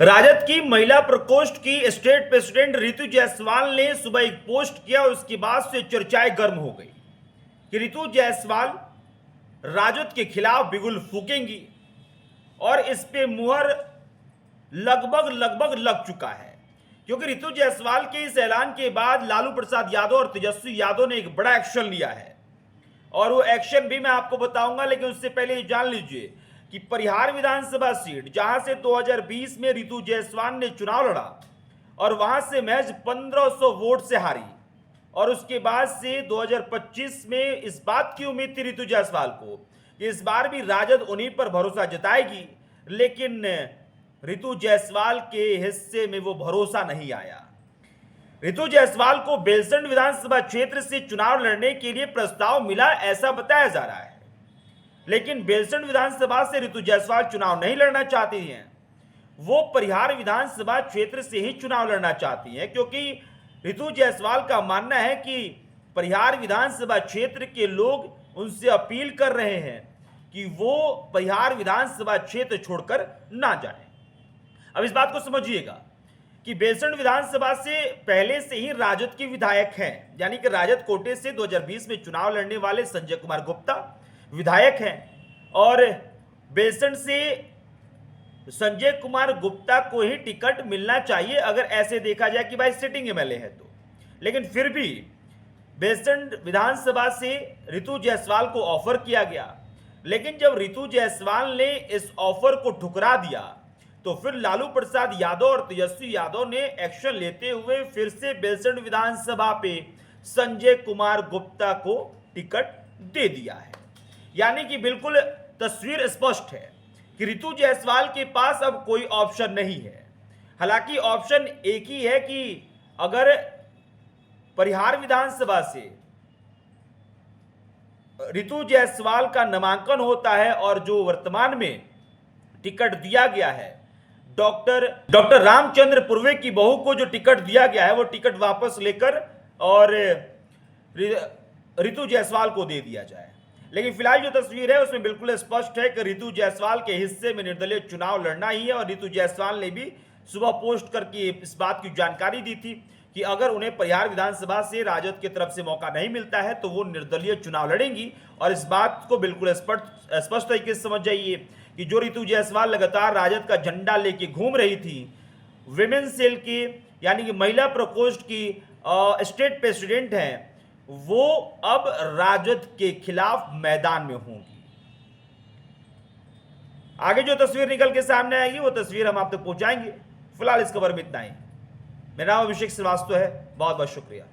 राजद की महिला प्रकोष्ठ की स्टेट प्रेसिडेंट रितु जायसवाल ने सुबह एक पोस्ट किया। उसके बाद से चर्चाएं गर्म हो गई कि रितु जायसवाल राजद के खिलाफ बिगुल फूकेंगी और इस पे मुहर लगभग लग चुका है, क्योंकि रितु जायसवाल के इस ऐलान के बाद लालू प्रसाद यादव और तेजस्वी यादव ने एक बड़ा एक्शन लिया है और वो एक्शन भी मैं आपको बताऊंगा। लेकिन उससे पहले ये जान लीजिए कि परिहार विधानसभा सीट जहां से 2020 में रितु जायसवाल ने चुनाव लड़ा और वहां से महज 1500 वोट से हारी और उसके बाद से 2025 में इस बात की उम्मीद थी रितु जायसवाल को कि इस बार भी राजद उन्हीं पर भरोसा जताएगी, लेकिन रितु जायसवाल के हिस्से में वो भरोसा नहीं आया। रितु जायसवाल को बेलसंड विधानसभा क्षेत्र से चुनाव लड़ने के लिए प्रस्ताव मिला ऐसा बताया जा रहा है, लेकिन बेलसंड विधानसभा से रितु जायसवाल चुनाव नहीं लड़ना चाहती हैं। वो परिहार विधानसभा क्षेत्र से ही चुनाव लड़ना चाहती हैं, क्योंकि रितु जायसवाल का मानना है कि परिहार विधानसभा क्षेत्र के लोग उनसे अपील कर रहे हैं कि वो परिहार विधानसभा क्षेत्र छोड़कर ना जाएं। अब इस बात को समझिएगा कि बेलसंड विधानसभा से पहले से ही राजद के विधायक हैं, यानी कि राजद कोटे से 2020 में चुनाव लड़ने वाले संजय कुमार गुप्ता विधायक हैं और बेलसंड से संजय कुमार गुप्ता को ही टिकट मिलना चाहिए अगर ऐसे देखा जाए कि भाई सिटिंग एमएलए है तो। लेकिन फिर भी बेलसंड विधानसभा से रितु जायसवाल को ऑफर किया गया, लेकिन जब रितु जायसवाल ने इस ऑफर को ठुकरा दिया तो फिर लालू प्रसाद यादव और तेजस्वी यादव ने एक्शन लेते हुए फिर से बेलसंड विधानसभा पे संजय कुमार गुप्ता को टिकट दे दिया है। यानी कि बिल्कुल तस्वीर स्पष्ट है कि रितु जायसवाल के पास अब कोई ऑप्शन नहीं है। हालांकि ऑप्शन एक ही है कि अगर परिहार विधानसभा से रितु जायसवाल का नामांकन होता है और जो वर्तमान में टिकट दिया गया है डॉक्टर रामचंद्र पूर्वे की बहू को जो टिकट दिया गया है वो टिकट वापस लेकर और रितु जायसवाल को दे दिया जाए। लेकिन फिलहाल जो तस्वीर है उसमें बिल्कुल स्पष्ट है कि रितु जायसवाल के हिस्से में निर्दलीय चुनाव लड़ना ही है और रितु जायसवाल ने भी सुबह पोस्ट करके इस बात की जानकारी दी थी कि अगर उन्हें परिहार विधानसभा से राजद की तरफ से मौका नहीं मिलता है तो वो निर्दलीय चुनाव लड़ेंगी। और इस बात को बिल्कुल स्पष्ट तरीके से समझ जाइए कि जो रितु जायसवाल लगातार राजद का झंडा लेके घूम रही थी, विमेन्स सेल की यानी कि महिला प्रकोष्ठ की स्टेट प्रेसिडेंट हैं, वो अब राजद के खिलाफ मैदान में होंगी। आगे जो तस्वीर निकल के सामने आएगी वो तस्वीर हम आप तक पहुंचाएंगे। फिलहाल इस खबर में इतना ही। मेरा नाम अभिषेक श्रीवास्तव है। बहुत बहुत शुक्रिया।